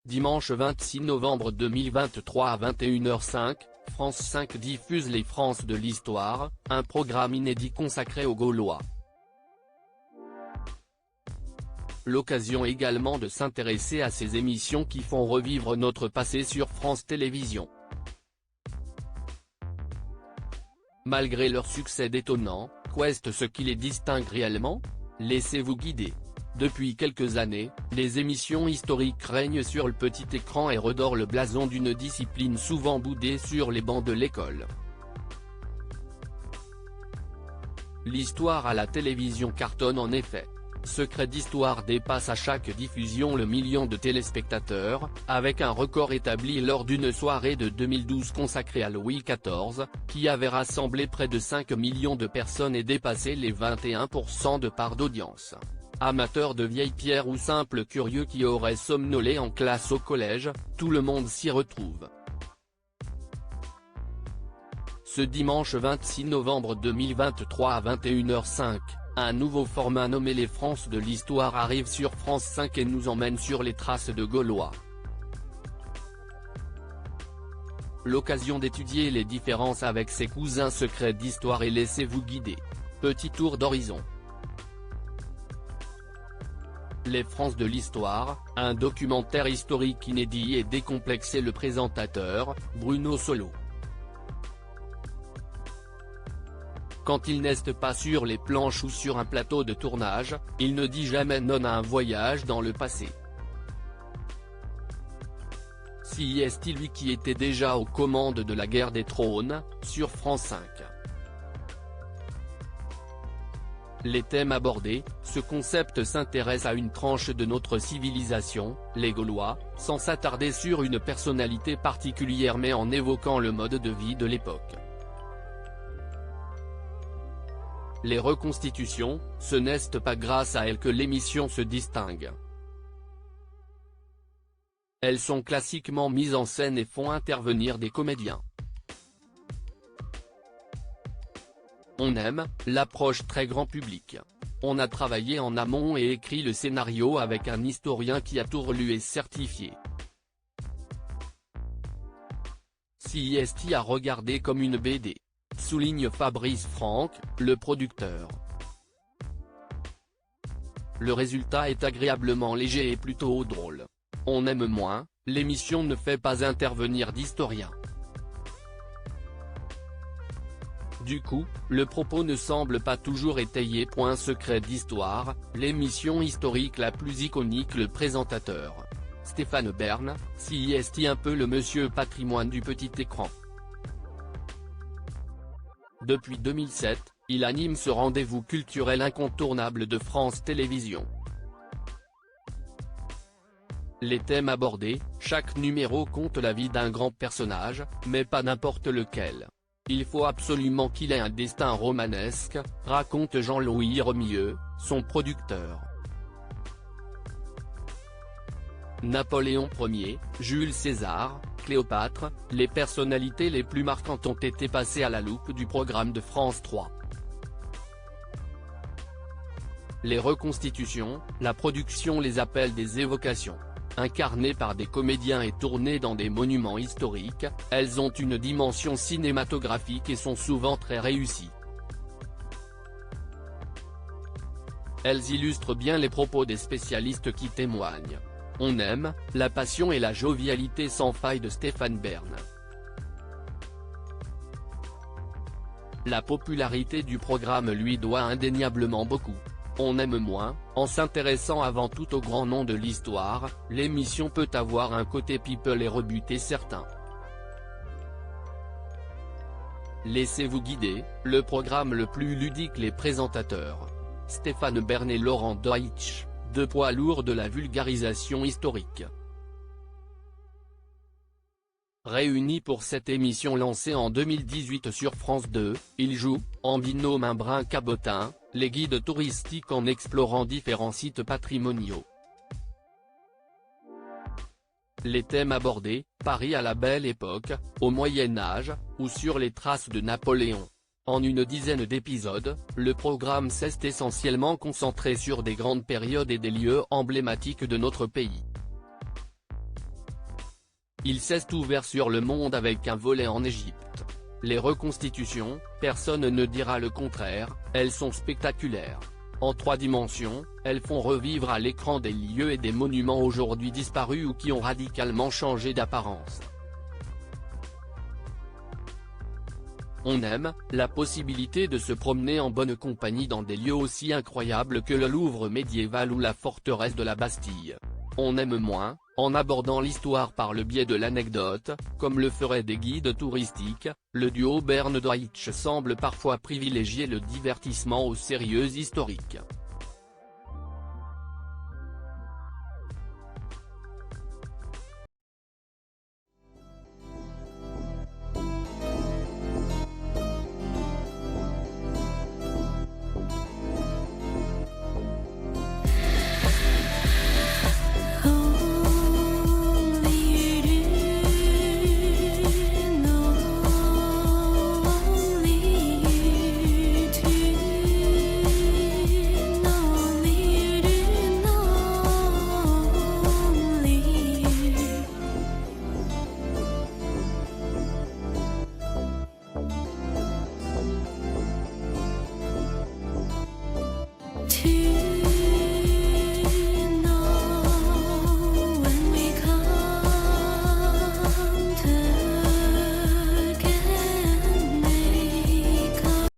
Dimanche 26 novembre 2023 à 21h05, France 5 diffuse Les France de l'Histoire, un programme inédit consacré aux Gaulois. L'occasion également de s'intéresser à ces émissions qui font revivre notre passé sur France Télévisions. Malgré leur succès détonnant, qu'est ce qui les distingue réellement? Laissez-vous guider. Depuis quelques années, les émissions historiques règnent sur le petit écran et redorent le blason d'une discipline souvent boudée sur les bancs de l'école. L'histoire à la télévision cartonne en effet. Secret d'Histoire dépasse à chaque diffusion le million de téléspectateurs, avec un record établi lors d'une soirée de 2012 consacrée à Louis XIV, qui avait rassemblé près de 5 millions de personnes et dépassé les 21% de part d'audience. Amateurs de vieilles pierres ou simples curieux qui auraient somnolé en classe au collège, tout le monde s'y retrouve. Ce dimanche 26 novembre 2023 à 21h05, un nouveau format nommé Les France de l'Histoire arrive sur France 5 et nous emmène sur les traces de Gaulois. L'occasion d'étudier les différences avec ses cousins secrets d'histoire et laissez-vous guider. Petit tour d'horizon. Les France de l'Histoire, un documentaire historique inédit et décomplexé. Le présentateur, Bruno Solo. Quand il n'est pas sur les planches ou sur un plateau de tournage, il ne dit jamais non à un voyage dans le passé. Si est lui qui était déjà aux commandes de la guerre des trônes, sur France 5. Les thèmes abordés, ce concept s'intéresse à une tranche de notre civilisation, les Gaulois, sans s'attarder sur une personnalité particulière mais en évoquant le mode de vie de l'époque. Les reconstitutions, ce n'est pas grâce à elles que l'émission se distingue. Elles sont classiquement mises en scène et font intervenir des comédiens. On aime l'approche très grand public. On a travaillé en amont et écrit le scénario avec un historien qui a tout relu et certifié. Si est à regarder comme une BD. Souligne Fabrice Franck, le producteur. Le résultat est agréablement léger et plutôt drôle. On aime moins, l'émission ne fait pas intervenir d'historiens. Du coup, le propos ne semble pas toujours étayé. Secret d'Histoire, l'émission historique la plus iconique. Le présentateur, Stéphane Bern, si est un peu le monsieur patrimoine du petit écran. Depuis 2007, il anime ce rendez-vous culturel incontournable de France Télévisions. Les thèmes abordés, chaque numéro compte la vie d'un grand personnage, mais pas n'importe lequel. Il faut absolument qu'il ait un destin romanesque, raconte Jean-Louis Remieux, son producteur. Napoléon Ier, Jules César, Cléopâtre, les personnalités les plus marquantes ont été passées à la loupe du programme de France 3. Les reconstitutions, la production les appelle des évocations. Incarnées par des comédiens et tournées dans des monuments historiques, elles ont une dimension cinématographique et sont souvent très réussies. Elles illustrent bien les propos des spécialistes qui témoignent. On aime la passion et la jovialité sans faille de Stéphane Bern. La popularité du programme lui doit indéniablement beaucoup. On aime moins, en s'intéressant avant tout aux grands noms de l'histoire, l'émission peut avoir un côté people et rebuter certains. Laissez-vous guider, le programme le plus ludique. Les présentateurs, Stéphane Bern et Laurent Deutsch, deux poids lourds de la vulgarisation historique. Réunis pour cette émission lancée en 2018 sur France 2, ils jouent, en binôme un brin cabotin, les guides touristiques en explorant différents sites patrimoniaux. Les thèmes abordés, Paris à la Belle Époque, au Moyen-Âge, ou sur les traces de Napoléon. En une dizaine d'épisodes, le programme s'est essentiellement concentré sur des grandes périodes et des lieux emblématiques de notre pays. Il s'est ouvert sur le monde avec un volet en Égypte. Les reconstitutions, personne ne dira le contraire, elles sont spectaculaires. En 3 dimensions, elles font revivre à l'écran des lieux et des monuments aujourd'hui disparus ou qui ont radicalement changé d'apparence. On aime la possibilité de se promener en bonne compagnie dans des lieux aussi incroyables que le Louvre médiéval ou la forteresse de la Bastille. On aime moins, en abordant l'histoire par le biais de l'anecdote, comme le feraient des guides touristiques. Le duo Bern-Deutsch semble parfois privilégier le divertissement au sérieux historique.